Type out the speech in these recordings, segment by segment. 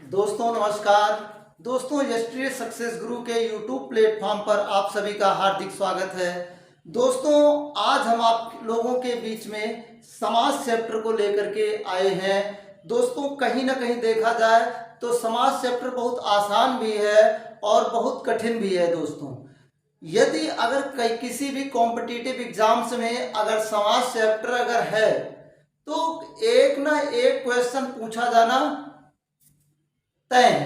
दोस्तों नमस्कार। दोस्तों यस्टरडे सक्सेस गुरु के यूट्यूब प्लेटफॉर्म पर आप सभी का हार्दिक स्वागत है। दोस्तों आज हम आप लोगों के बीच में समाज चैप्टर को लेकर के आए हैं। दोस्तों कहीं ना कहीं देखा जाए तो समाज चैप्टर बहुत आसान भी है और बहुत कठिन भी है। दोस्तों यदि अगर किसी भी कॉम्पिटिटिव एग्जाम्स में अगर समाज चैप्टर अगर है तो एक ना एक क्वेश्चन पूछा जाना तय है,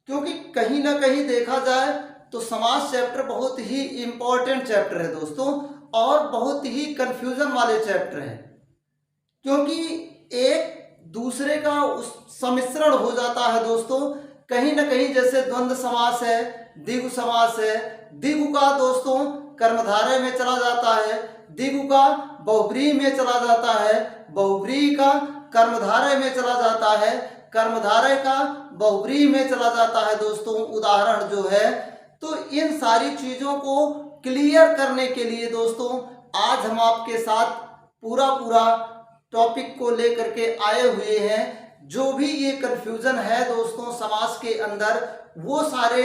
क्योंकि कहीं ना कहीं देखा जाए तो समाज चैप्टर बहुत ही इम्पोर्टेंट चैप्टर है दोस्तों, और बहुत ही कंफ्यूजन वाले चैप्टर है, क्योंकि एक दूसरे का उस सम्मिश्रण हो जाता है दोस्तों। कहीं ना कहीं जैसे द्वंद्व समास है, द्विगु समास है, द्विगु का दोस्तों कर्मधारय में चला जाता है, द्विगु का बहुब्रीहि में चला जाता है, बहुब्रीहि का कर्मधारय में चला जाता है, कर्मधारय का बहुब्रीहि में चला जाता है दोस्तों, उदाहरण जो है। तो इन सारी चीजों को क्लियर करने के लिए दोस्तों आज हम आपके साथ पूरा टॉपिक को लेकर के आए हुए हैं। जो भी ये कंफ्यूजन है दोस्तों समाज के अंदर, वो सारे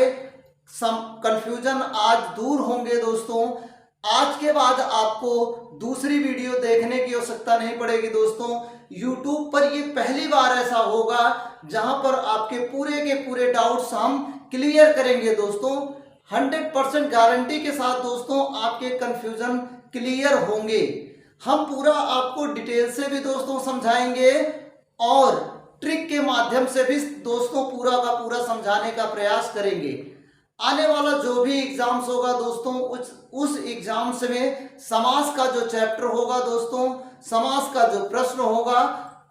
कंफ्यूजन आज दूर होंगे दोस्तों। आज के बाद आपको दूसरी वीडियो देखने की आवश्यकता नहीं पड़ेगी दोस्तों। YouTube पर ये पहली बार ऐसा होगा जहां पर आपके पूरे के पूरे डाउट्स हम क्लियर करेंगे दोस्तों। 100% गारंटी के साथ दोस्तों आपके कंफ्यूजन क्लियर होंगे। हम पूरा आपको डिटेल से भी दोस्तों समझाएंगे और ट्रिक के माध्यम से भी दोस्तों पूरा का पूरा समझाने का प्रयास करेंगे। आने वाला जो भी एग्जाम्स होगा दोस्तों उस एग्जाम्स में समास का जो चैप्टर होगा दोस्तों, समास का जो प्रश्न होगा,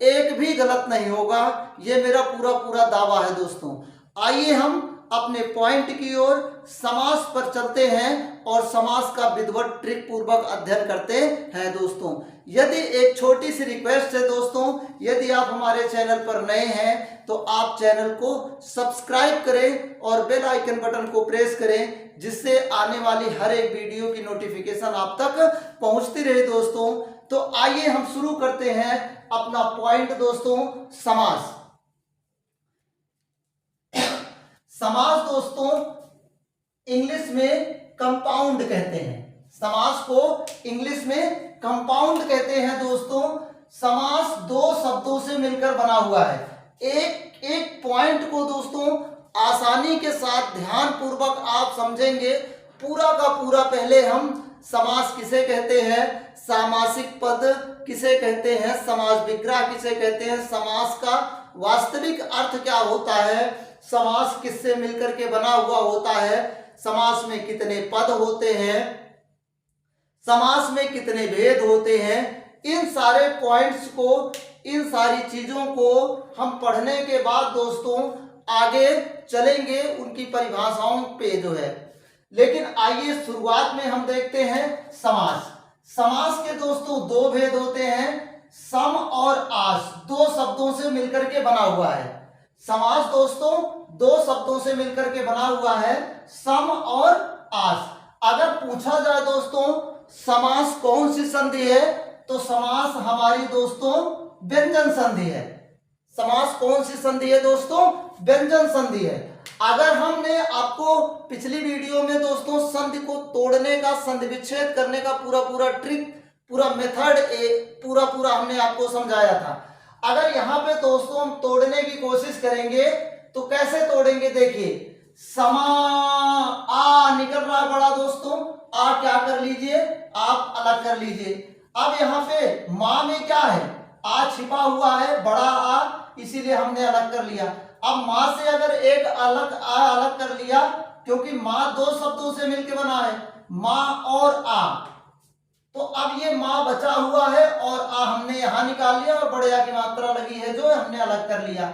एक भी गलत नहीं होगा, ये मेरा पूरा दावा है दोस्तों। आइए हम अपने पॉइंट की ओर समास पर चलते हैं और समास का विधिवत ट्रिक पूर्वक अध्ययन करते हैं दोस्तों। यदि एक छोटी सी रिक्वेस्ट है दोस्तों, यदि आप हमारे चैनल पर नए हैं तो आप चैनल को सब्सक्राइब करें और बेल आइकन बटन को प्रेस करें, जिससे आने वाली हर एक वीडियो की नोटिफिकेशन आप तक पहुंचती रहे दोस्तों। तो आइए हम शुरू करते हैं अपना पॉइंट दोस्तों। समास समास दोस्तों इंग्लिश में कंपाउंड कहते हैं। समास को इंग्लिश में कंपाउंड कहते हैं दोस्तों। समास दो शब्दों से मिलकर बना हुआ है। एक एक पॉइंट को दोस्तों आसानी के साथ ध्यान पूर्वक आप समझेंगे। पूरा का पूरा पहले हम समास किसे कहते हैं, सामासिक पद किसे कहते हैं, समास विग्रह किसे कहते हैं, समास का वास्तविक अर्थ क्या होता है, समास किससे मिलकर के बना हुआ होता है, समास में कितने पद होते हैं, समास में कितने भेद होते हैं, इन सारे पॉइंट्स को, इन सारी चीजों को हम पढ़ने के बाद दोस्तों आगे चलेंगे उनकी परिभाषाओं पे जो है। लेकिन आइए शुरुआत में हम देखते हैं समास। समास के दोस्तों दो भेद होते हैं, सम और आस। दो शब्दों से मिलकर के बना हुआ है समास दोस्तों, दो शब्दों से मिलकर के बना हुआ है, सम और आस। अगर पूछा जाए दोस्तों समास कौन सी संधि है, तो समास हमारी दोस्तों व्यंजन संधि है। समास कौन सी संधि है दोस्तों, व्यंजन संधि है। अगर हमने आपको पिछली वीडियो में दोस्तों संधि को तोड़ने का, संधि विच्छेद करने का पूरा ट्रिक, पूरा मेथड पूरा हमने आपको समझाया था। अगर यहाँ पे दोस्तों हम तोड़ने की कोशिश करेंगे तो कैसे तोड़ेंगे, देखिए समा आ निकल रहा है बड़ा दोस्तों, आ क्या कर लीजिए आप अलग कर लीजिए। अब यहाँ पे माँ में क्या है, आ छिपा हुआ है बड़ा आ, इसीलिए हमने अलग कर लिया। अब माँ से अगर एक अलग आ अलग कर लिया, क्योंकि माँ दो शब्दों से मिलकर बना है, माँ और आ, तो अब ये माँ बचा हुआ है और आ हमने यहां निकाल लिया और बड़े आ की मात्रा लगी है जो हमने अलग कर लिया।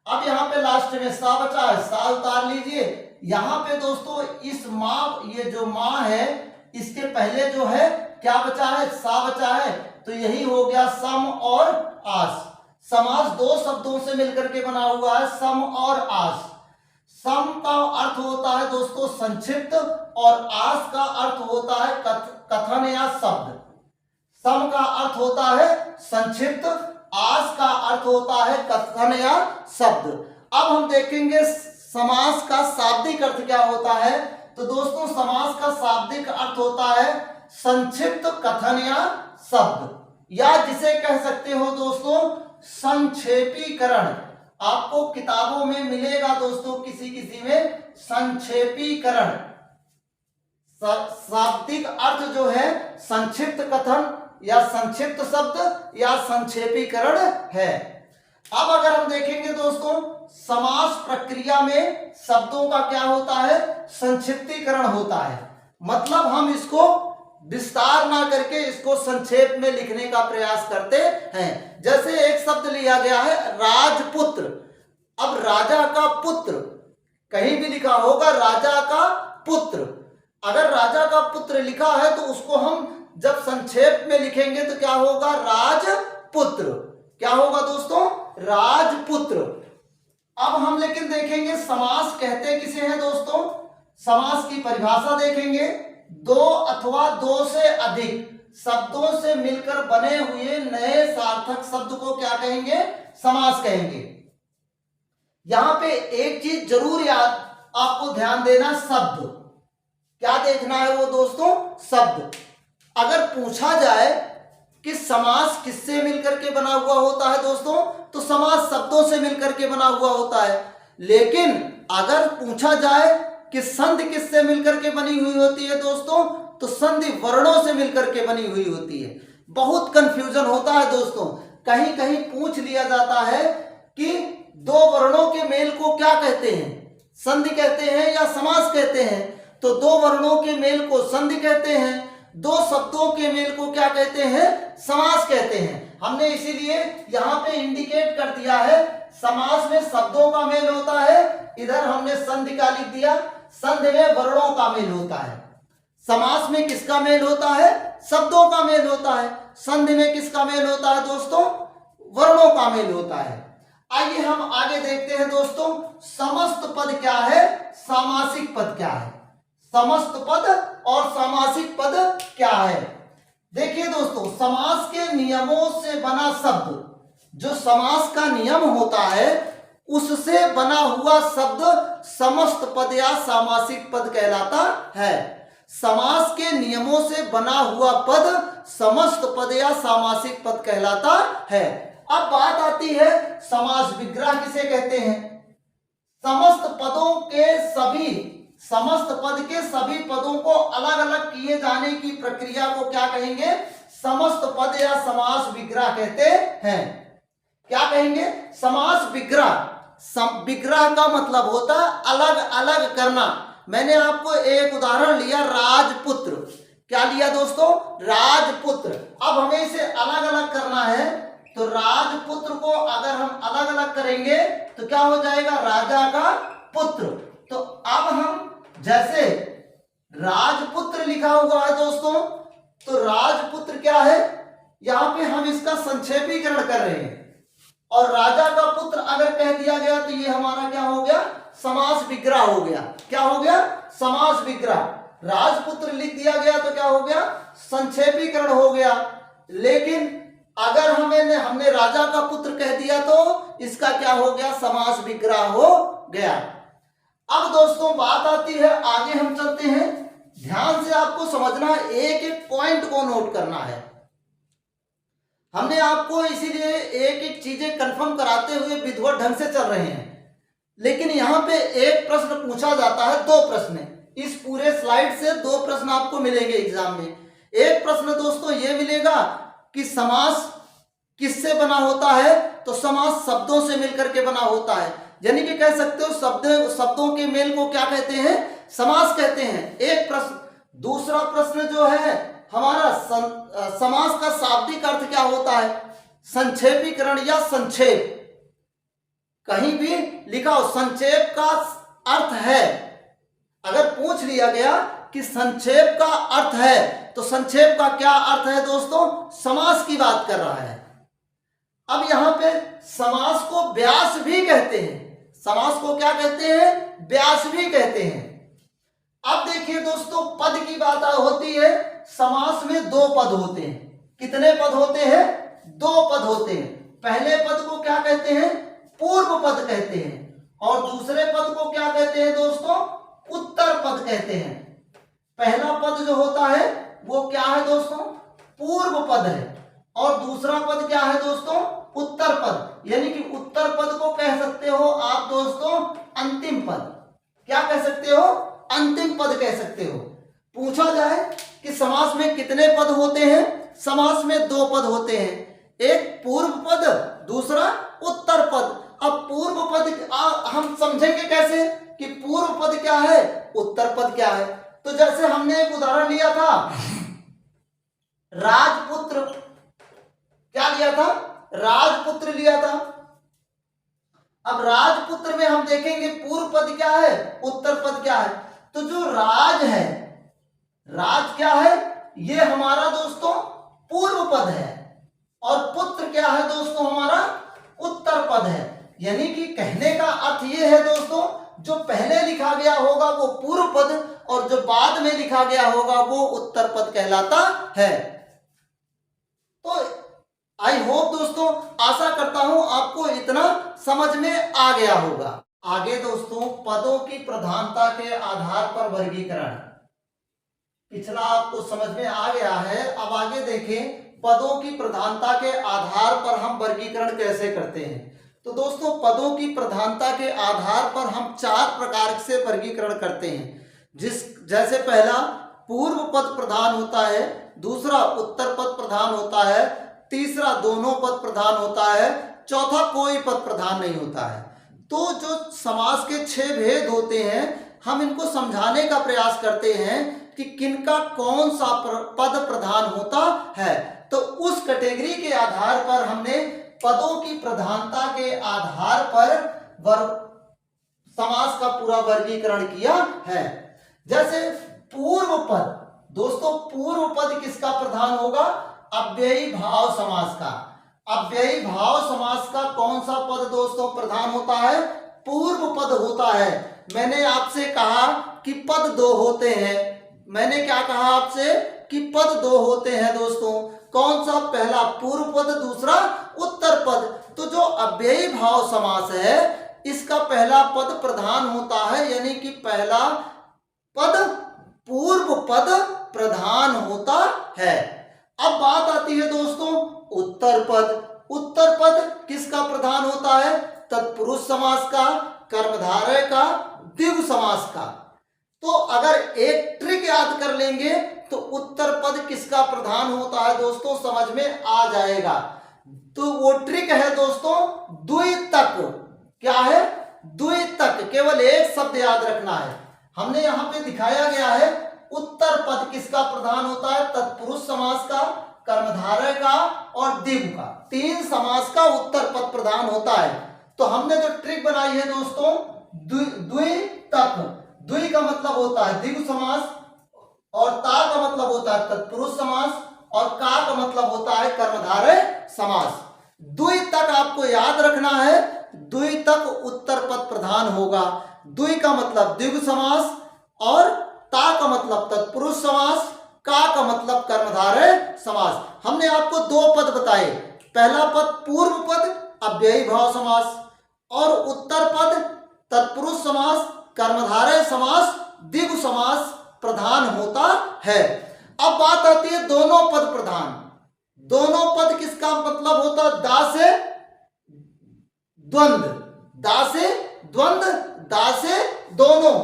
अब यहाँ पे लास्ट में सा बचा है, सा उतार लीजिए। यहाँ पे दोस्तों इस माँ, ये जो माँ है इसके पहले जो है क्या बचा है, सा बचा है, तो यही हो गया सम और आस। समास दो शब्दों से मिलकर के बना हुआ है, सम और आस। सम का अर्थ होता है दोस्तों संक्षिप्त और आस का अर्थ होता है कथन या शब्द। सम का अर्थ होता है संक्षिप्त, आस का अर्थ होता है कथन या शब्द। अब हम देखेंगे समास का शाब्दिक अर्थ क्या होता है। तो दोस्तों समास का शाब्दिक अर्थ होता है संक्षिप्त कथन या शब्द, या जिसे कह सकते हो दोस्तों संक्षेपीकरण। आपको किताबों में मिलेगा दोस्तों किसी किसी में संक्षेपीकरण। शाब्दिक अर्थ जो है संक्षिप्त कथन या संक्षिप्त शब्द या संक्षेपीकरण है। अब अगर हम देखेंगे दोस्तों समास प्रक्रिया में शब्दों का क्या होता है, संक्षिप्तीकरण होता है। मतलब हम इसको विस्तार ना करके इसको संक्षेप में लिखने का प्रयास करते हैं। जैसे एक शब्द लिया गया है राजपुत्र। अब राजा का पुत्र, कहीं भी लिखा होगा राजा का पुत्र। अगर राजा का पुत्र लिखा है तो उसको हम जब संक्षेप में लिखेंगे तो क्या होगा, राजपुत्र। क्या होगा दोस्तों, राजपुत्र। अब हम लेकिन देखेंगे समास कहते किसे हैं दोस्तों। समास की परिभाषा देखेंगे, दो अथवा दो से अधिक शब्दों से मिलकर बने हुए नए सार्थक शब्द को क्या कहेंगे, समास कहेंगे। यहां पे एक चीज जरूर याद आपको ध्यान देना, शब्द क्या देखना है वो दोस्तों, शब्द। अगर पूछा जाए कि समास किससे मिलकर के बना हुआ होता है दोस्तों, तो समास शब्दों से मिलकर के बना हुआ होता है। लेकिन अगर पूछा जाए कि संधि किससे मिलकर के बनी हुई होती है दोस्तों, तो संधि वर्णों से मिलकर के बनी हुई होती है। बहुत कंफ्यूजन होता है दोस्तों, कहीं कहीं पूछ लिया जाता है कि दो वर्णों के मेल को क्या कहते हैं, संधि कहते हैं या समास कहते हैं। तो दो वर्णों के मेल को संधि कहते हैं, दो शब्दों के मेल को क्या कहते हैं, समास कहते हैं। हमने इसीलिए यहां पे इंडिकेट कर दिया है, समास में शब्दों का मेल होता है, इधर हमने संधि का लिख दिया, संधि में वर्णों का मेल होता है। समास में किसका मेल होता है, शब्दों का मेल होता है। संधि में किसका मेल होता है दोस्तों, वर्णों का मेल होता है। आइए हम आगे देखते हैं दोस्तों, समस्त पद क्या है, सामासिक पद क्या है। समस्त पद और सामासिक पद क्या है। देखिए दोस्तों, समास के नियमों से बना शब्द, जो समास का नियम होता है उससे बना हुआ शब्द समस्त पद या सामासिक पद कहलाता है। समास के नियमों से बना हुआ पद समस्त पद या सामासिक पद कहलाता है। अब बात आती है समास विग्रह किसे कहते हैं। समस्त पदों के सभी, समस्त पद के सभी पदों को अलग अलग किए जाने की प्रक्रिया को क्या कहेंगे, समस्त पद या समास विग्रह कहते हैं। क्या कहेंगे, समास विग्रह। विग्रह का मतलब होता है अलग अलग करना। मैंने आपको एक उदाहरण लिया, राजपुत्र। क्या लिया दोस्तों, राजपुत्र। अब हमें इसे अलग अलग करना है, तो राजपुत्र को अगर हम अलग अलग करेंगे तो क्या हो जाएगा, राजा का पुत्र। तो अब हम जैसे राजपुत्र लिखा हुआ है दोस्तों, तो राजपुत्र क्या है, यहां पे हम इसका संक्षेपीकरण कर रहे हैं। और राजा का पुत्र अगर कह दिया गया तो ये हमारा क्या हो गया, समास विग्रह हो गया। क्या हो गया, समास विग्रह। राजपुत्र लिख दिया गया तो क्या हो गया, संक्षेपीकरण हो गया। लेकिन अगर हमने राजा का पुत्र कह दिया तो इसका क्या हो गया, समास विग्रह हो गया। अब दोस्तों बात आती है, आगे हम चलते हैं। ध्यान से आपको समझना है, एक एक पॉइंट को नोट करना है। हमने आपको इसीलिए एक एक चीजें कंफर्म कराते हुए विधिवत ढंग से चल रहे हैं। लेकिन यहां पे एक प्रश्न पूछा जाता है, दो प्रश्न, इस पूरे स्लाइड से दो प्रश्न आपको मिलेंगे एग्जाम में। एक प्रश्न दोस्तों ये मिलेगा कि समास किससे बना होता है, तो समास शब्दों से मिलकर के बना होता है। यानी कि कह सकते हो शब्दों के मेल को क्या कहते हैं, समास कहते हैं। एक प्रश्न। दूसरा प्रश्न जो है हमारा, समास का शाब्दिक अर्थ क्या होता है, संक्षेपीकरण या संक्षेप। कहीं भी लिखा हो संक्षेप का अर्थ है, अगर पूछ लिया गया कि संक्षेप का अर्थ है, तो संक्षेप का क्या अर्थ है दोस्तों, समास की बात कर रहा है। अब यहां पे समास को व्यास भी कहते हैं। समास को क्या कहते हैं, व्यास भी कहते हैं। अब देखिए दोस्तों, पद की बात होती है, समास में दो पद होते हैं। कितने पद होते हैं, दो पद होते हैं। पहले पद को क्या कहते हैं, पूर्व पद कहते हैं। और दूसरे पद को क्या कहते हैं दोस्तों? उत्तर पद कहते हैं। पहला पद जो होता है वो क्या है दोस्तों? पूर्व पद है। और दूसरा पद क्या है दोस्तों? उत्तर पद। यानी कि उत्तर पद को कह सकते हो आप दोस्तों अंतिम पद। क्या कह सकते हो? अंतिम पद कह सकते हो। पूछा जाए कि समास में कितने पद होते हैं? समास में 2 पद होते हैं, एक पूर्व पद, दूसरा उत्तर पद। अब पूर्व पद हम समझेंगे कैसे कि पूर्व पद क्या है, उत्तर पद क्या है। तो जैसे हमने एक उदाहरण लिया था, राजपुत्र, क्या लिया था? राजपुत्र लिया था। अब राजपुत्र में हम देखेंगे पूर्व पद क्या है, उत्तर पद क्या है। तो जो राज है, राज क्या है? ये हमारा दोस्तों पूर्व पद है, और पुत्र क्या है दोस्तों? हमारा उत्तर पद है। यानी कि कहने का अर्थ ये है दोस्तों, जो पहले लिखा गया होगा वो पूर्व पद, और जो बाद में लिखा गया होगा वो उत्तर पद कहलाता है। तो आई होप दोस्तों, आशा करता हूं आपको इतना समझ में आ गया होगा। आगे दोस्तों पदों की प्रधानता के आधार पर वर्गीकरण, पिछला आपको समझ में आ गया है। अब आगे देखें पदों की प्रधानता के आधार पर हम वर्गीकरण कैसे करते हैं। तो दोस्तों पदों की प्रधानता के आधार पर हम 4 प्रकार से वर्गीकरण करते हैं। जैसे पहला पूर्व पद प्रधान होता है, दूसरा उत्तर पद प्रधान होता है, तीसरा दोनों पद प्रधान होता है, चौथा कोई पद प्रधान नहीं होता है। तो जो समास के 6 भेद होते हैं, हम इनको समझाने का प्रयास करते हैं कि किनका कौन सा पद प्रधान होता है। तो उस कैटेगरी के आधार पर हमने पदों की प्रधानता के आधार पर समास का पूरा वर्गीकरण किया है। जैसे पूर्व पद, दोस्तों पूर्व पद किसका प्रधान होगा? अव्ययी भाव समास का। अव्ययी भाव समास का कौन सा पद दोस्तों प्रधान होता है? पूर्व पद होता है। मैंने आपसे कहा कि पद 2 होते हैं। मैंने क्या कहा आपसे कि पद 2 होते हैं दोस्तों। कौन सा? पहला पूर्व पद, दूसरा उत्तर पद। तो जो अव्ययी भाव समास है इसका पहला पद प्रधान होता है, यानी कि पहला पद पूर्व पद प्रधान होता है। अब बात आती है दोस्तों उत्तर पद। उत्तर पद किसका प्रधान होता है? तत्पुरुष समास का, कर्मधारय का, द्विगु समास का। तो अगर एक ट्रिक याद कर लेंगे तो उत्तर पद किसका प्रधान होता है दोस्तों समझ में आ जाएगा। तो वो ट्रिक है दोस्तों द्वितक। क्या है? द्वितक। केवल एक शब्द याद रखना है। हमने यहाँ पे दिखाया गया है उत्तर पद किसका प्रधान होता है? तत्पुरुष समास का, कर्मधारय का और द्विगु का। 3 समास का उत्तर पद प्रधान होता है। तो हमने जो ट्रिक बनाई है दोस्तों द्वितक। द्वि का मतलब होता है द्विगु समास, और ता का मतलब होता है तत्पुरुष समास, और का का मतलब होता है कर्मधारय समास। द्वितक आपको याद रखना है। द्वितक उत्तर पद प्रधान होगा। द्वि का मतलब द्विगु समास, और ता का मतलब तत्पुरुष समास, का का मतलब कर्मधारय समास। हमने आपको 2 पद बताए। पहला पद पूर्व पद अव्ययी भाव समास, और उत्तर पद तत्पुरुष समास, कर्मधारय समास, द्विगु समास प्रधान होता है। अब बात आती है दोनों पद प्रधान। दोनों पद किसका मतलब होता है? दा से द्वंद्व, दा से द्वंद्व, दा से दोनों,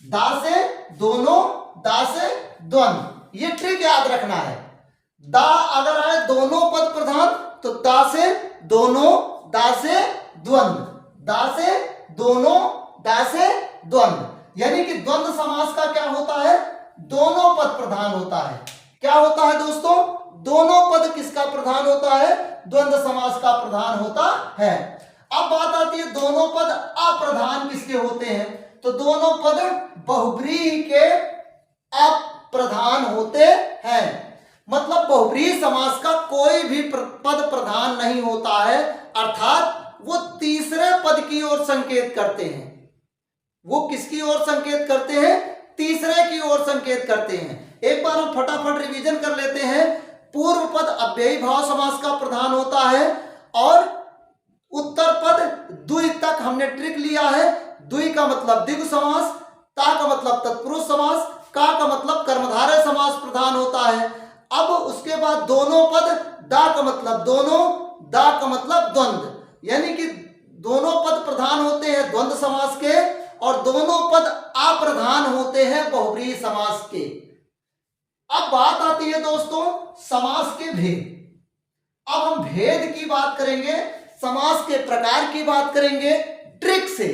दा से दोनों, दा से द्वंद्व। ये ट्रिक याद रखना है। दा अगर आए दोनों पद प्रधान तो दा से दोनों, दा से द्वंद्व, दा से दोनों, दा से द्वंद्व। यानी कि द्वंद्व समास का क्या होता है? दोनों पद प्रधान होता है। क्या होता है दोस्तों? दोनों पद किसका प्रधान होता है? द्वंद्व समास का प्रधान होता है। अब बात आती है दोनों पद अप्रधान किसके होते हैं? तो दोनों पद बहुव्रीहि के अप्रधान होते हैं। मतलब बहुव्रीहि समास का कोई भी पद प्रधान नहीं होता है, अर्थात वो तीसरे पद की ओर संकेत करते हैं। वो किसकी ओर संकेत करते हैं? तीसरे की ओर संकेत करते हैं। एक बार हम फटाफट रिवीजन कर लेते हैं। पूर्व पद अव्ययी भाव समास का प्रधान होता है, और उत्तर पद द्वि तक हमने ट्रिक लिया है। द्वि का मतलब द्विगु समास, ता का मतलब तत्पुरुष समास, का मतलब कर्मधारय समास प्रधान होता है। अब उसके बाद दोनों पद, दा का मतलब दोनों, दा का मतलब द्वंद्व, यानी कि दोनों पद प्रधान होते हैं द्वंद्व समास के और दोनों पद अप्रधान होते हैं बहुब्रीहि समास के। अब बात आती है दोस्तों समास के भेद। अब हम भेद की बात करेंगे, समास के प्रकार की बात करेंगे, ट्रिक से।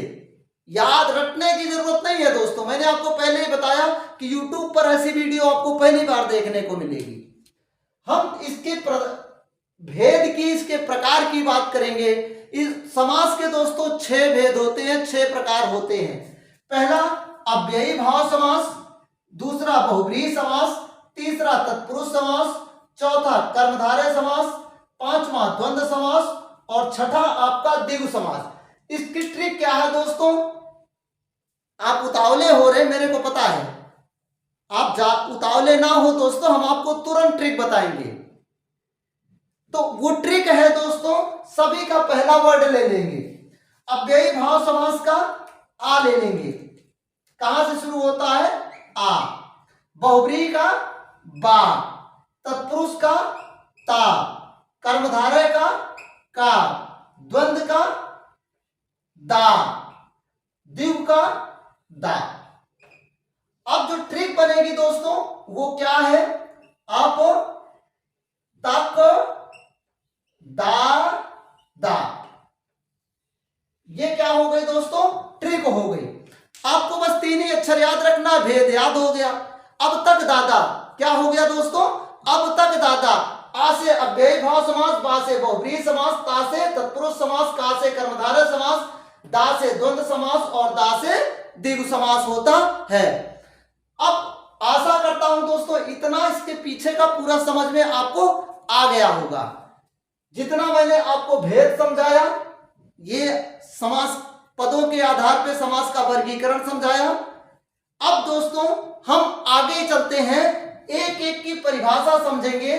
याद रखने की जरूरत नहीं है दोस्तों, मैंने आपको पहले ही बताया कि YouTube पर ऐसी वीडियो आपको पहली बार देखने को मिलेगी। हम इसके भेद की, इसके प्रकार की बात करेंगे। इस समास के दोस्तों 6 भेद होते हैं, 6 प्रकार होते हैं। पहला अव्ययी भाव समास, दूसरा बहुब्रीहि समास, तीसरा तत्पुरुष समास, चौथा कर्मधारय समास, पांचवा द्वंद्व समास और छठा आपका द्विगु समास। इसकी ट्रिक क्या है दोस्तों? आप उतावले हो रहे, मेरे को पता है, आप उतावले ना हो दोस्तों, हम आपको तुरंत ट्रिक बताएंगे। तो वो ट्रिक है दोस्तों, सभी का पहला वर्ड ले लेंगे। अव्ययी भाव समास का आ ले लेंगे, कहां से शुरू होता है? आ। बहुब्रीहि का बा, तत्पुरुष का ता, कर्मधारय का, द्वंद्व का दा, द्विगु का दा। अब जो ट्रिक बनेगी दोस्तों वो क्या है? आप तक दा, ये क्या हो गई दोस्तों? ट्रिक हो गई। आपको बस 3 ही अक्षर याद रखना, भेद याद हो गया। अब तक दादा क्या हो गया दोस्तों? अब तक दादा, आ से अव्ययी भाव समास, बा से बहुब्रीहि समास, ता से तत्पुरुष समास, का से कर्मधारय समास, दा से द्वंद्व समास और दा से द्विगु समास होता है। अब आशा करता हूं दोस्तों इतना इसके पीछे का पूरा समझ में आपको आ गया होगा। जितना मैंने आपको भेद समझाया, ये समास पदों के आधार पर समास का वर्गीकरण समझाया। अब दोस्तों हम आगे चलते हैं, एक एक की परिभाषा समझेंगे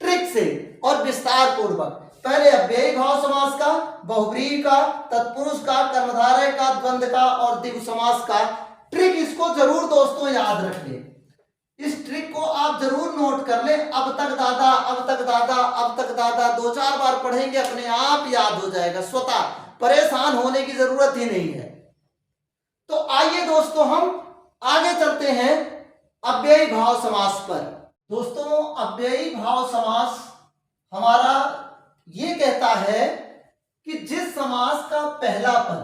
ट्रिक से और विस्तार पूर्वक। पहले अव्ययी भाव समास का, बहुब्रीहि का, तत्पुरुष का, कर्मधारय का, द्वंद्व का और द्विगु समास का ट्रिक। इसको जरूर दोस्तों याद रख लें, इस ट्रिक को आप जरूर नोट कर लें। अब तक दादा, अब तक दादा, अब तक दादा 2-4 बार पढ़ेंगे, अपने आप याद हो जाएगा स्वतः, परेशान होने की जरूरत ही नहीं है। तो आइए दोस्तों हम आगे चलते हैं अव्ययी भाव समास पर। दोस्तों अव्ययी भाव समास हमारा ये कहता है कि जिस समास का पहला पद,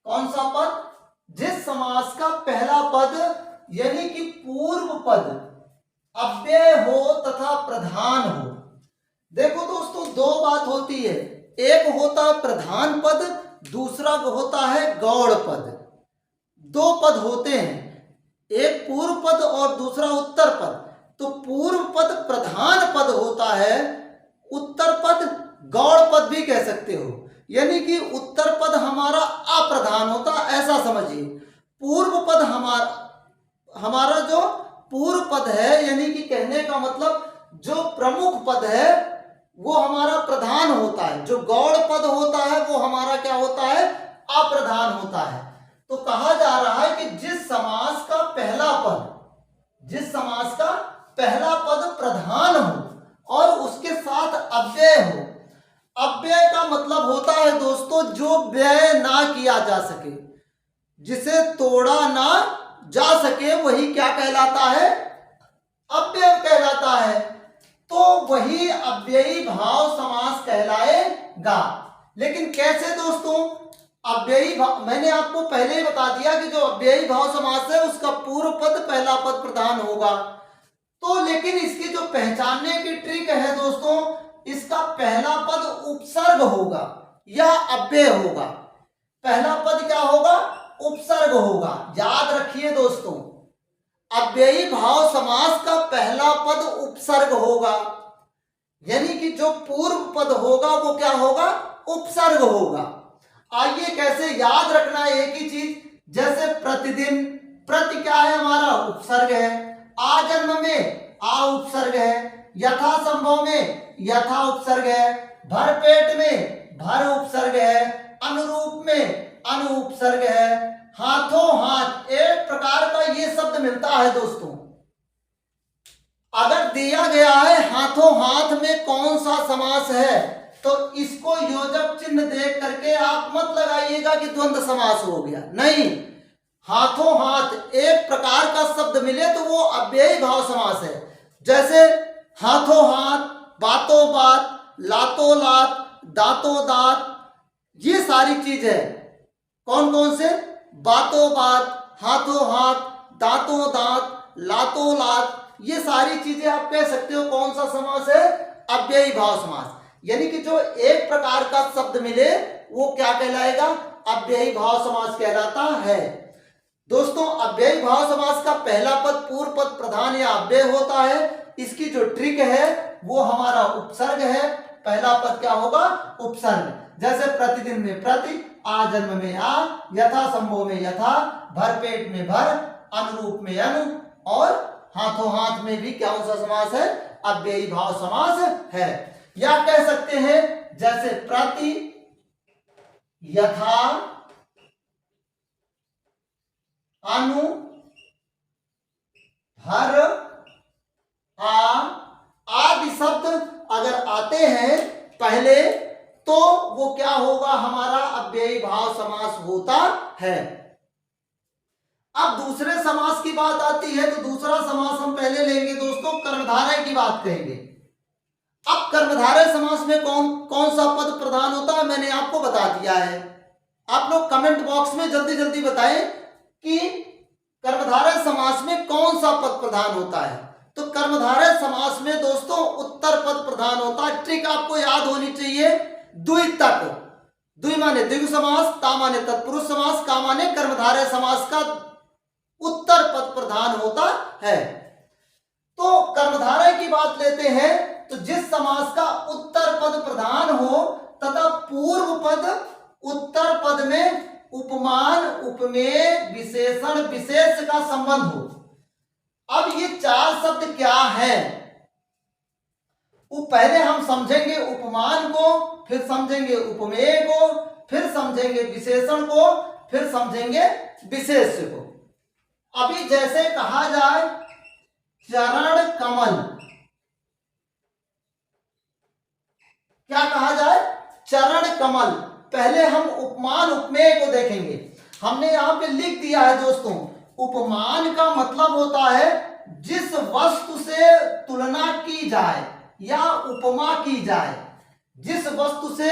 कौन सा पद? जिस समास का पहला पद यानी कि पूर्व पद अव्यय हो तथा प्रधान हो। देखो दोस्तों 2 बात होती है, एक होता प्रधान पद, दूसरा होता है गौड़ पद। 2 पद होते हैं, एक पूर्व पद और दूसरा उत्तर पद। तो पूर्व पद प्रधान पद होता है, उत्तर पद गौड़ पद भी कह सकते हो, यानी कि उत्तर पद हमारा अप्रधान होता, ऐसा समझिए। पूर्व पद हमारा जो पूर्व पद है, यानी कि कहने का मतलब जो प्रमुख पद है वो हमारा प्रधान होता है, जो गौड़ पद होता है वो हमारा क्या होता है? अप्रधान होता है। तो कहा जा रहा है कि जिस समास का पहला पद, जिस समास का पहला पद प्रधान हो और उसके साथ अव्यय हो। अव्यय का मतलब होता है दोस्तों जो व्यय ना किया जा सके, जिसे तोड़ा ना जा सके, वही क्या कहलाता है? अव्यय कहलाता है। तो वही अव्ययी भाव समास कहलाएगा। लेकिन कैसे दोस्तों? अव्ययी भाव मैंने आपको पहले ही बता दिया कि जो अव्ययी भाव समास है उसका पूर्व पद पहला पद प्रधान होगा। तो लेकिन इसकी जो पहचानने की ट्रिक है दोस्तों, इसका पहला पद उपसर्ग होगा या अव्यय होगा। पहला पद क्या होगा? उपसर्ग होगा। याद रखिए दोस्तों, अव्ययी भाव समास का पहला पद उपसर्ग होगा, यानी कि जो पूर्व पद होगा वो क्या होगा? उपसर्ग होगा। आइए कैसे याद रखना है एक ही चीज, जैसे प्रतिदिन, प्रति क्या है हमारा? उपसर्ग है। आजन्म में आ उपसर्ग है। यथासंभव में यथा उपसर्ग है। भरपेट में भर उपसर्ग है, अनुरूप में अनु उपसर्ग है, हाथों हाथ एक प्रकार का ये शब्द मिलता है दोस्तों। अगर दिया गया है हाथों हाथ में कौन सा समास है तो इसको योजक चिन्ह देख करके आप मत लगाइएगा कि द्वंद्व समास हो गया, नहीं। हाथों हाथ एक प्रकार का शब्द मिले तो वो अव्ययी भाव समास है। जैसे हाथों हाथ, बातों बात, लातों लात, दांतों दांत, ये सारी चीज है। कौन कौन से? बातों बात, हाथों हाथ, दांतों दांत, लातों लात, ये सारी चीजें आप कह सकते हो कौन सा समास है? अव्ययी भाव समास। यानी कि जो एक प्रकार का शब्द मिले वो क्या कहलाएगा? अव्ययी भाव समास कहलाता है। दोस्तों अव्ययी भाव समास का पहला पद पूर्व पद प्रधान या अव्यय होता है। इसकी जो ट्रिक है वो हमारा उपसर्ग है। पहला पद क्या होगा? उपसर्ग। जैसे प्रतिदिन में प्रति, आजन्म में आ, यथा संभव में यथा, भरपेट में भर, अनुरूप में अनु, और हाथों हाथ में भी क्या सा समास है? अव्ययी भाव समास है। या कह सकते हैं जैसे प्रति, यथा, अनु, हर, आ आदि शब्द अगर आते हैं पहले तो वो क्या होगा? हमारा अव्ययी भाव समास होता है। अब दूसरे समास की बात आती है तो दूसरा समास हम पहले लेंगे दोस्तों, कर्मधारय की बात कहेंगे। अब कर्मधारय समास में कौन कौन सा पद प्रधान होता है मैंने आपको बता दिया है। आप लोग कमेंट बॉक्स में जल्दी जल्दी बताएं कि कर्मधारय समास में कौन सा पद प्रधान होता है। तो कर्मधारय समास में दोस्तों उत्तर पद प्रधान होता है। ट्रिक आपको याद होनी चाहिए। द्वि तक, द्वि माने द्विगु समास, ता माने तत्पुरुष समास, का माने कर्मधारय समास का उत्तर पद प्रधान होता है। तो कर्मधारय की बात लेते हैं तो जिस समास का उत्तर पद प्रधान हो तथा पूर्व पद उत्तर पद में उपमान, उपमेय, विशेषण, विशेष का संबंध हो। अब ये चार शब्द क्या है वो पहले हम समझेंगे उपमान को, फिर समझेंगे उपमेय को, फिर समझेंगे विशेषण को, फिर समझेंगे विशेष को। अभी जैसे कहा जाए चरण कमल, क्या कहा जाए? चरण कमल। पहले हम उपमान उपमेय को देखेंगे। हमने यहां पे लिख दिया है दोस्तों, उपमान का मतलब होता है जिस वस्तु से तुलना की जाए या उपमा की जाए, जिस वस्तु से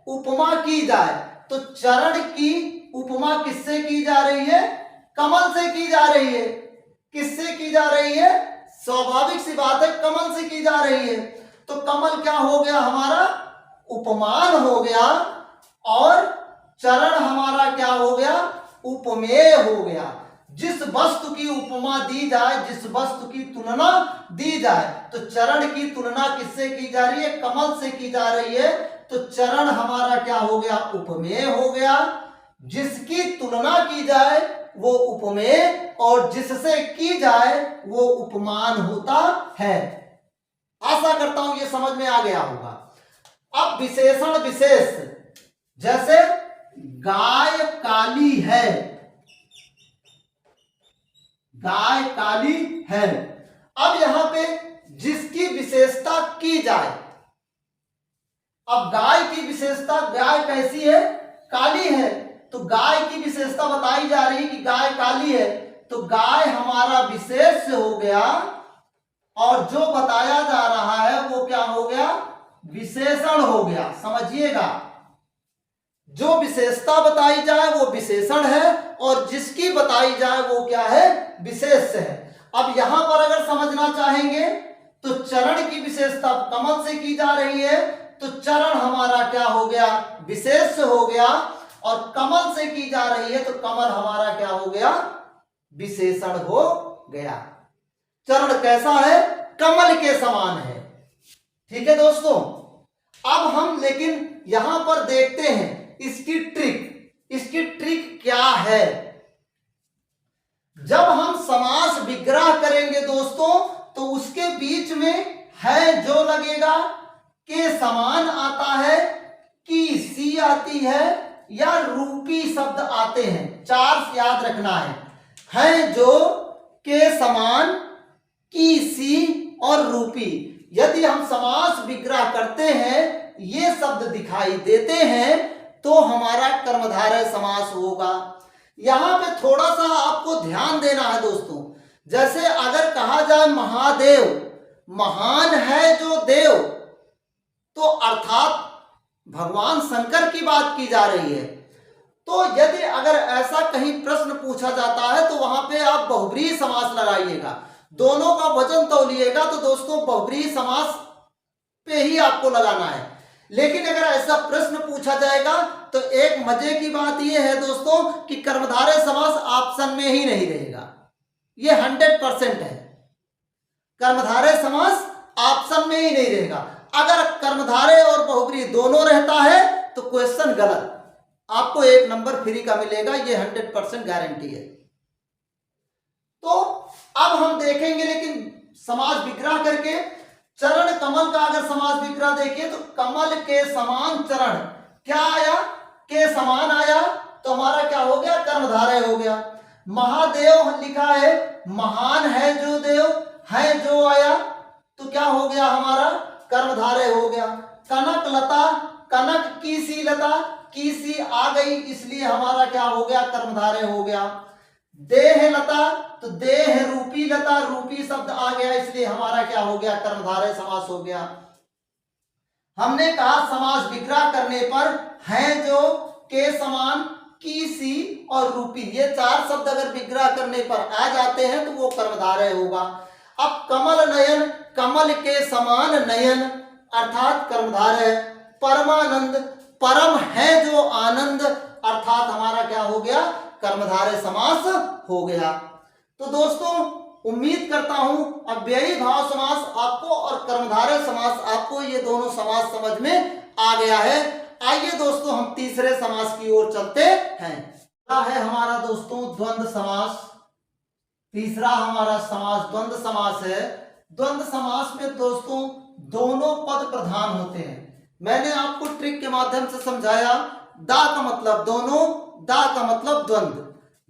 उपमा की जाए। तो चरण की उपमा किससे की जा रही है? कमल से की जा रही है। किससे की जा रही है? स्वाभाविक सी बात है, कमल से की जा रही है। तो कमल क्या हो गया? हमारा उपमान हो गया, और चरण हमारा क्या हो गया? उपमेय हो गया। जिस वस्तु की उपमा दी जाए, जिस वस्तु की तुलना दी जाए, तो चरण की तुलना किससे की जा रही है? कमल से की जा रही है। तो चरण हमारा क्या हो गया? उपमेय हो गया। जिसकी तुलना की जाए वो उपमेय, और जिससे की जाए वो उपमान होता है। आशा करता हूं ये समझ में आ गया होगा। अब विशेषण विशेष, जैसे गाय काली है, गाय काली है। अब यहां पे जिसकी विशेषता की जाए, अब गाय की विशेषता, गाय कैसी है? काली है। तो गाय की विशेषता बताई जा रही कि गाय काली है, तो गाय हमारा विशेष हो गया, और जो बताया जा रहा है वो क्या हो गया? विशेषण हो गया। समझिएगा, जो विशेषता बताई जाए वो विशेषण है, और जिसकी बताई जाए वो क्या है? विशेष है। अब यहां पर अगर समझना चाहेंगे तो चरण की विशेषता कमल से की जा रही है, तो चरण हमारा क्या हो गया? विशेष हो गया, और कमल से की जा रही है तो कमल हमारा क्या हो गया? विशेषण हो गया। चरण कैसा है? कमल के समान है। ठीक है दोस्तों। अब हम लेकिन यहां पर देखते हैं इसकी ट्रिक। इसकी ट्रिक क्या है? जब हम समास विग्रह करेंगे दोस्तों तो उसके बीच में है जो लगेगा, के समान आता है, की है या रूपी शब्द आते हैं, चार याद रखना है जो, के समान, की, सी और रूपी। यदि हम समास विग्रह करते हैं, ये शब्द दिखाई देते हैं, तो हमारा कर्मधारय समास होगा। यहां पे थोड़ा सा आपको ध्यान देना है दोस्तों। जैसे अगर कहा जाए महादेव, महान है जो देव, तो अर्थात भगवान शंकर की बात की जा रही है। तो यदि अगर ऐसा कहीं प्रश्न पूछा जाता है तो वहां पे आप बहुब्रीहि समास लगाइएगा, दोनों का वजन तौलिएगा, तो दोस्तों बहुब्रीहि समास पे ही आपको लगाना है। लेकिन अगर ऐसा प्रश्न पूछा जाएगा तो एक मजे की बात यह है दोस्तों कि कर्मधारय समास ऑप्शन में ही नहीं रहेगा, ये 100% है। कर्मधारय समास ऑप्शन में ही नहीं रहेगा। अगर कर्मधारय और बहुब्रीहि दोनों रहता है तो क्वेश्चन गलत, आपको 1 नंबर फ्री का मिलेगा, ये 100% गारंटी है। तो अब हम देखेंगे लेकिन समास विग्रह करके। चरण कमल का अगर समास विग्रह देखिए तो कमल के समान चरण, क्या आया, के समान आया, तो हमारा क्या हो गया, कर्मधारय हो गया। महादेव लिखा है, महान है जो देव, है जो आया, तो क्या हो गया हमारा, कर्मधारय हो गया। कनक लता, कनक की सी लता, की सी आ गई, इसलिए हमारा क्या हो गया, कर्मधारय हो गया। देह लता, तो देह रूपी लता, रूपी शब्द आ गया, इसलिए हमारा क्या हो गया, कर्मधारय समास हो गया। हमने कहा समास विग्रह करने पर है जो, के समान, की सी और रूपी, ये 4 शब्द अगर विग्रह करने पर आ जाते हैं तो वो कर्मधारय होगा। अब कमल नयन, कमल के समान नयन अर्थात कर्मधारय। परमानंद, परम है जो आनंद, अर्थात हमारा क्या हो गया, कर्मधारय समास हो गया। तो दोस्तों उम्मीद करता हूं अव्ययी भाव समास आपको और कर्मधारय समास आपको, ये दोनों समास समझ में आ गया है। आइए दोस्तों हम तीसरे समास की ओर चलते हैं। क्या है हमारा दोस्तों, द्वंद्व समास। तीसरा हमारा समास द्वंद्व समास है। द्वंद्व समास में दोस्तों दोनों पद प्रधान होते हैं। मैंने आपको ट्रिक के माध्यम से समझाया, दा का मतलब दोनों, दा का मतलब द्वंद्व।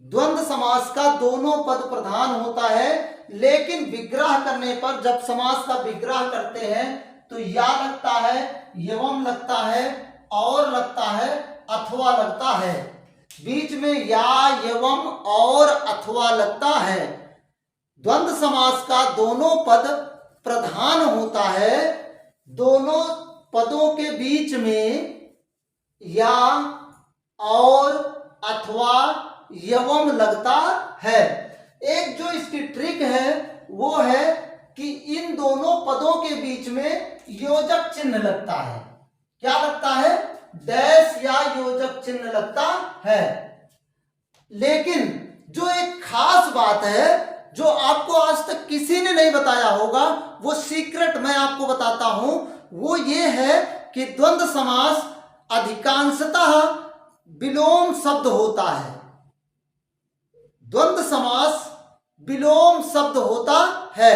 द्वंद्व समास का दोनों पद प्रधान होता है, लेकिन विग्रह करने पर जब समास का विग्रह करते हैं तो या लगता है, एवं लगता है, और लगता है, अथवा लगता है। बीच में या, एवं और अथवा लगता है। द्वंद्व समास का दोनों पद प्रधान होता है, दोनों पदों के बीच में या, और, अथवा, एवं लगता है। एक जो इसकी ट्रिक है वो है कि इन दोनों पदों के बीच में योजक चिन्ह लगता है। क्या लगता है, डैश या योजक चिन्ह लगता है। लेकिन जो एक खास बात है जो आपको आज तक किसी ने नहीं बताया होगा, वो सीक्रेट मैं आपको बताता हूं, वो ये है कि द्वंद्व समास अधिकांशतः विलोम शब्द होता है। द्वंद्व समास विलोम शब्द होता है।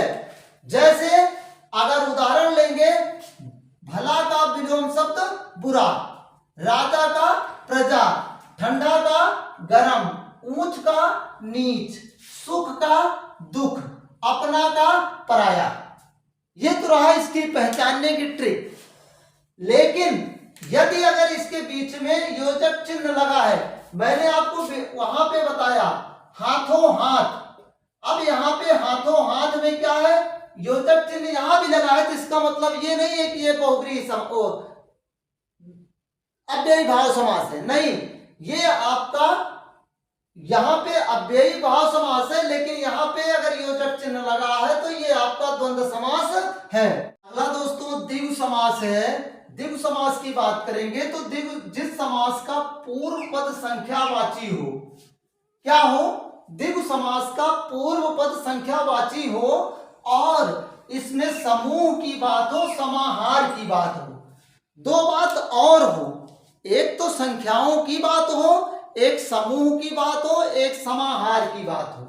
जैसे अगर उदाहरण लेंगे, भला का विलोम शब्द बुरा, राजा का प्रजा, ठंडा का गरम, ऊंच का नीच, सुख का दुख, अपना का पराया। ये तो रहा इसकी पहचानने की ट्रिक। लेकिन यदि अगर इसके बीच में योजक चिन्ह लगा है, मैंने आपको वहां पे बताया हाथों हाथ, अब यहाँ पे हाथों हाथ में क्या है, योजक चिन्ह यहां भी लगा है, तो इसका मतलब ये नहीं है कि ये बहुब्रीहि अव्ययी भाव समास है, नहीं, ये आपका यहां पे अव्ययी भाव समास है, लेकिन यहां पे अगर योजक चिन्ह लगा है तो ये आपका द्वंद्व समास है। अगला दोस्तों द्विगु समास है। द्विगु समास की बात करेंगे तो द्विगु जिस समास का पूर्व पद संख्यावाची हो, क्या हो, द्विगु समास का पूर्व पद संख्यावाची हो और इसमें समूह की बात हो, समाहार की बात हो। दो बात और हो, एक तो संख्याओं की बात हो, एक समूह की बात हो, एक समाहार की बात हो,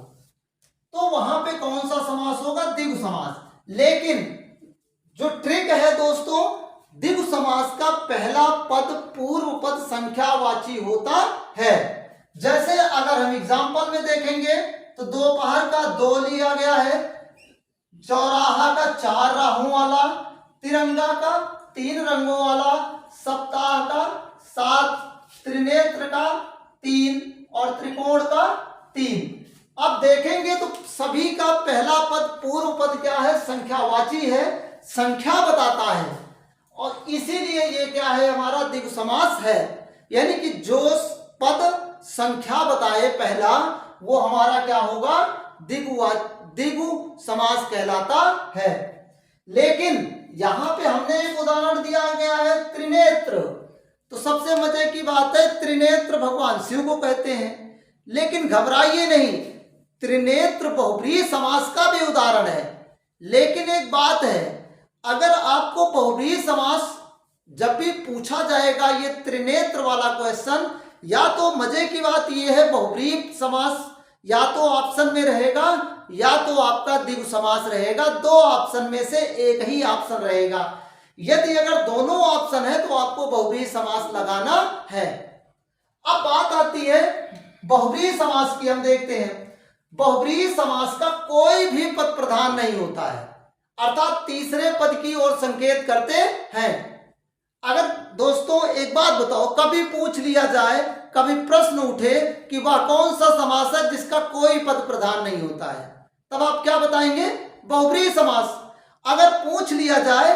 तो वहां पे कौन सा समास होगा, द्विगु समास। लेकिन जो ट्रिक है दोस्तों, द्विगु समास का पहला पद पूर्व पद संख्यावाची होता है। जैसे अगर हम एग्जाम्पल में देखेंगे तो दोपहर का दो लिया गया है, चौराहा का चार राहों वाला, तिरंगा का तीन रंगों वाला, सप्ताह का सात, त्रिनेत्र का तीन और त्रिकोण का तीन। अब देखेंगे तो सभी का पहला पद पूर्व पद क्या है, संख्यावाची है, संख्या बताता है, और इसीलिए ये क्या है, हमारा द्विगु समास है। यानी कि जो पद संख्या बताए पहला वो हमारा क्या होगा, द्विगु समास कहलाता है। लेकिन यहां पे हमने एक उदाहरण दिया गया है त्रिनेत्र, तो सबसे मजे की बात है त्रिनेत्र भगवान शिव को कहते हैं। लेकिन घबराइए नहीं, त्रिनेत्र बहुब्रीहि समास का भी उदाहरण है। लेकिन एक बात है, अगर आपको बहुब्रीहि समास जब भी पूछा जाएगा ये त्रिनेत्र वाला क्वेश्चन, या तो मजे की बात ये है बहुब्रीहि समास या तो ऑप्शन में रहेगा या तो आपका द्विगु समास रहेगा, दो ऑप्शन में से एक ही ऑप्शन रहेगा। यदि अगर दोनों ऑप्शन है तो आपको बहुब्रीहि समास लगाना है। अब बात आती है बहुब्रीहि समास की, हम देखते हैं बहुब्रीहि समास का कोई भी पद प्रधान नहीं होता है, अर्थात तीसरे पद की ओर संकेत करते हैं। अगर दोस्तों एक बात बताओ, कभी पूछ लिया जाए, कभी प्रश्न उठे कि वह कौन सा समास है जिसका कोई पद प्रधान नहीं होता है, तब आप क्या बताएंगे, बहुब्रीहि समास। अगर पूछ लिया जाए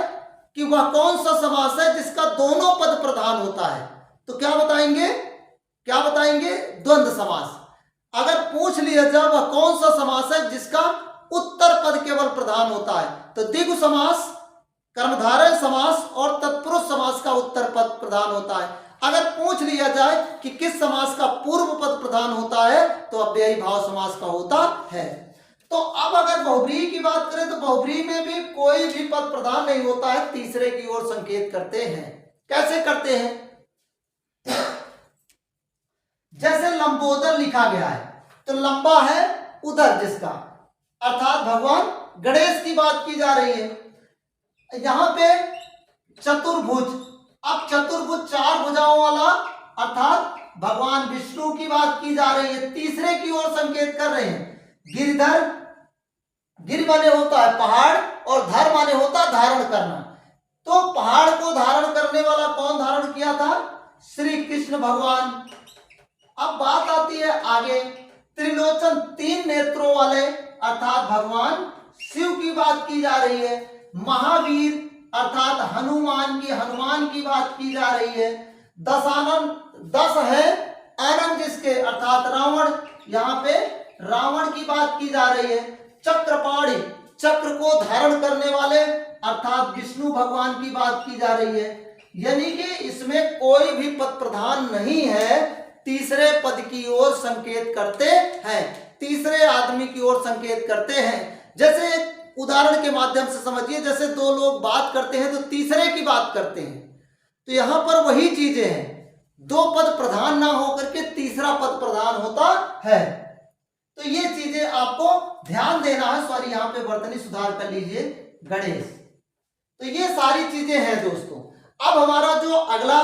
कि वह कौन सा समास है जिसका दोनों पद प्रधान होता है, तो क्या बताएंगे, क्या बताएंगे, द्वंद्व समास। अगर पूछ लिया जाए वह कौन सा समास है जिसका उत्तर पद केवल प्रधान होता है, तो द्विगु समास, कर्मधारय समास और तत्पुरुष समास का उत्तर पद प्रधान होता है। अगर पूछ लिया जाए कि किस समास का पूर्व पद प्रधान होता है, तो अव्ययी भाव समास का होता है। तो अब अगर बहुब्रीहि की बात करें तो बहुब्रीहि में भी कोई भी पद प्रधान नहीं होता है, तीसरे की ओर संकेत करते हैं। कैसे करते हैं, जैसे लंबोदर लिखा गया है तो लंबा है उधर जिसका, अर्थात भगवान गणेश की बात की जा रही है। यहां पे चतुर्भुज, अब चतुर्भुज चार भुजाओं वाला अर्थात भगवान विष्णु की बात की जा रही है, तीसरे की ओर संकेत कर रहे हैं। गिरधर, गिर माने होता है पहाड़ और धर माने होता है धारण करना, तो पहाड़ को धारण करने वाला कौन धारण किया था, श्री कृष्ण भगवान। अब बात आती है आगे, त्रिलोचन तीन नेत्रों वाले अर्थात भगवान शिव की बात की जा रही है। महावीर अर्थात हनुमान की बात की जा रही है। दशानन, दस है आनंद जिसके अर्थात रावण, यहाँ पे रावण की बात की जा रही है। चक्रपाणि, चक्र को धारण करने वाले अर्थात विष्णु भगवान की बात की जा रही है। यानी कि इसमें कोई भी पद प्रधान नहीं है, तीसरे पद की ओर संकेत करते हैं, तीसरे आदमी की ओर संकेत करते हैं। जैसे उदाहरण के माध्यम से समझिए, जैसे दो लोग बात करते हैं तो तीसरे की बात करते हैं, तो यहां पर वही चीजें हैं, दो पद प्रधान ना होकर के तीसरा पद प्रधान होता है। तो ये चीजें आपको ध्यान देना है। सॉरी, यहाँ पे वर्तनी सुधार कर लीजिए, गणेश। तो ये सारी चीजें हैं दोस्तों। अब हमारा जो अगला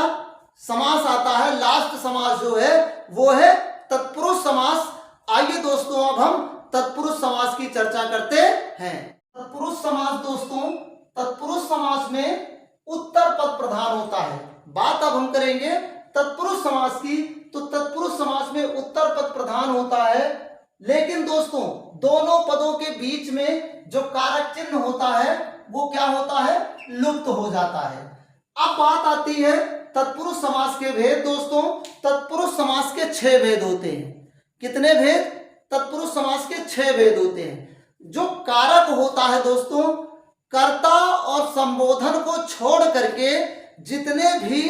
समास आता है, लास्ट समास जो है वो है तत्पुरुष समास। आइए दोस्तों अब हम तत्पुरुष समास की चर्चा करते हैं। तत्पुरुष समास दोस्तों, तत्पुरुष समास में उत्तर पद प्रधान होता है। बात अब हम करेंगे तत्पुरुष समास की, तो तत्पुरुष समास में उत्तर पद प्रधान होता है, लेकिन दोस्तों दोनों पदों के बीच में जो कारक चिन्ह होता है वो क्या होता है, लुप्त हो जाता है। अब बात आती है तत्पुरुष समास के भेद दोस्तों। तत्पुरुष समास के 6 भेद होते हैं। कितने भेद, तत्पुरुष समास के 6 भेद होते हैं। जो कारक होता है दोस्तों, कर्ता और संबोधन को छोड़ करके जितने भी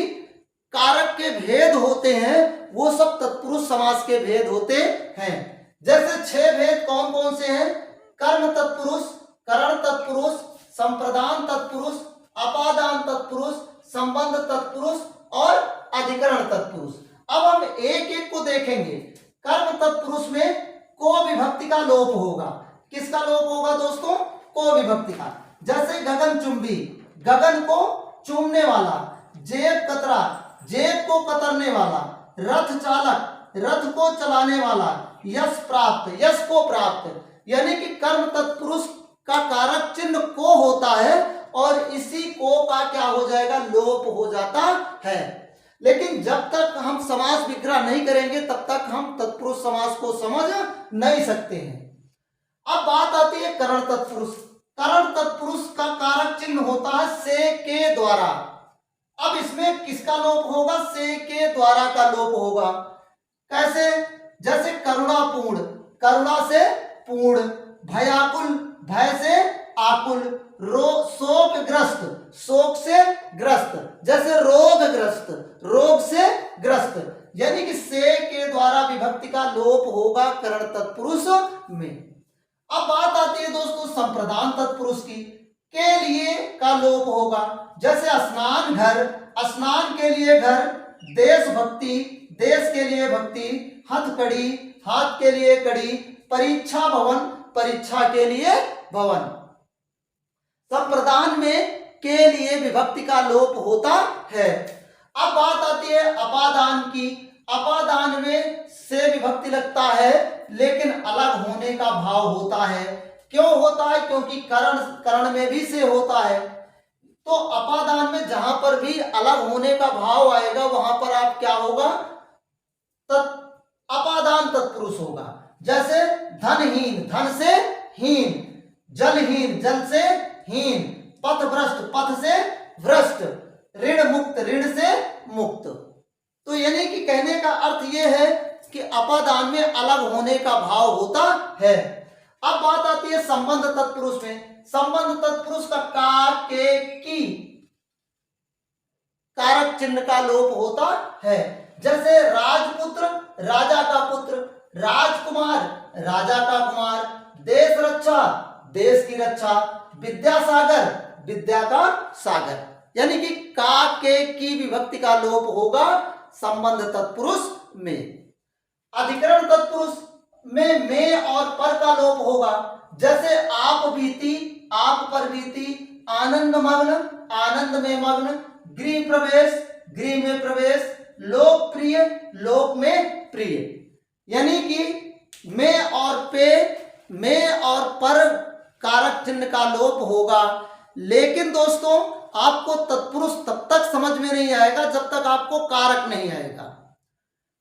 कारक के भेद होते हैं वो सब तत्पुरुष समास के भेद होते हैं। जैसे 6 भेद कौन कौन से हैं, कर्म तत्पुरुष, करण तत्पुरुष, संप्रदान तत्पुरुष, अपादान तत्पुरुष, संबंध तत्पुरुष और अधिकरण तत्पुरुष। अब हम एक एक को देखेंगे। कर्म तत्पुरुष में को विभक्ति का लोप होगा। किसका लोप होगा दोस्तों, को विभक्ति का। जैसे गगनचुंबी, गगन को चूमने वाला, जेब कतरा, जेब को कतरने वाला, रथ चालक, रथ को चलाने वाला, यश प्राप्त, यश को प्राप्त। यानी कि कर्म तत्पुरुष का कारक चिन्ह को होता है और इसी को का क्या हो जाएगा, लोप हो जाता है। लेकिन जब तक हम समास विग्रह नहीं करेंगे तब तक हम तत्पुरुष समास को समझ नहीं सकते हैं। अब बात आती है करण तत्पुरुष। करण तत्पुरुष का कारक चिन्ह होता है से के द्वारा। अब इसमें किसका लोप होगा, से के द्वारा का लोप होगा। कैसे, जैसे करुणापूर्ण, करुणा से पूर्ण, भयाकुल, भय से आकुल, शोकग्रस्त, शोक से ग्रस्त, जैसे रोगग्रस्त, रोग से ग्रस्त। यानी कि से के द्वारा विभक्ति का लोप होगा करण तत्पुरुष में। अब बात आती है दोस्तों संप्रदान तत्पुरुष की। के लिए का लोप होगा, जैसे स्नान घर, स्नान के लिए घर, देशभक्ति, देश के लिए भक्ति, हथकड़ी, हाथ के लिए कड़ी, परीक्षा भवन, परीक्षा के लिए भवन। संप्रदान में के लिए विभक्ति का लोप होता है। अब बात आती है अपादान की। अपादान में से विभक्ति लगता है लेकिन अलग होने का भाव होता है। क्यों होता है, क्योंकि करण में भी से होता है। तो अपादान में जहां पर भी अलग होने का भाव आएगा वहां पर आप क्या होगा, अपादान तत्पुरुष होगा। जैसे धनहीन, धन से हीन, जलहीन, जल से हीन, पथभ्रष्ट, पथ से भ्रष्ट, ऋण मुक्त, ऋण से मुक्त। तो यानी कि कहने का अर्थ यह है कि अपादान में अलग होने का भाव होता है। अब बात आती है संबंध तत्पुरुष में। संबंध तत्पुरुष का के की कारक चिन्ह का लोप होता है। जैसे राजपुत्र, राजा का पुत्र, राजकुमार, राजा का कुमार, देश रक्षा, देश की रक्षा, विद्यासागर, विद्या का सागर। यानी कि का के की विभक्ति का लोप होगा संबंध तत्पुरुष में। अधिकरण तत्पुरुष में और पर का लोप होगा। जैसे आप बीती, आप पर बीती, आनंद मग्न, आनंद में मग्न, गृह प्रवेश, गृह में प्रवेश, लोकप्रिय, लोक में प्रिय। यानी कि में और पे, में और पर कारक चिन्ह का लोप होगा। लेकिन दोस्तों आपको तत्पुरुष तब तक समझ में नहीं आएगा जब तक आपको कारक नहीं आएगा।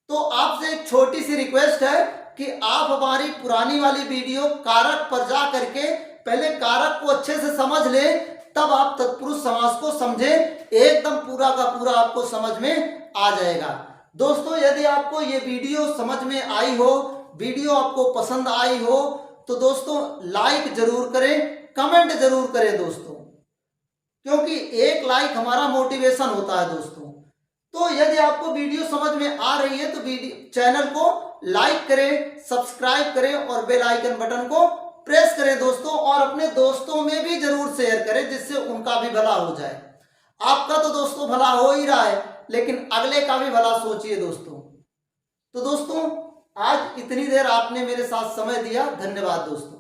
तो आपसे एक छोटी सी रिक्वेस्ट है कि आप हमारी पुरानी वाली वीडियो कारक पर जा करके पहले कारक को अच्छे से समझ लें, तब आप तत्पुरुष समास को समझें। एकदम पूरा का पूरा आपको समझ में आ जाएगा। दोस्तों यदि आपको ये वीडियो समझ में आई हो, वीडियो आपको पसंद आई हो, तो दोस्तों लाइक जरूर करें, कमेंट जरूर करें दोस्तों, क्योंकि एक लाइक हमारा मोटिवेशन होता है दोस्तों। तो यदि आपको वीडियो समझ में आ रही है तो चैनल को लाइक करें, सब्सक्राइब करें और बेल आइकन बटन को प्रेस करें दोस्तों, और अपने दोस्तों में भी जरूर शेयर करें जिससे उनका भी भला हो जाए। आपका तो दोस्तों भला हो ही रहा है, लेकिन अगले का भी भला सोचिए दोस्तों। तो दोस्तों आज इतनी देर आपने मेरे साथ समय दिया, धन्यवाद दोस्तों।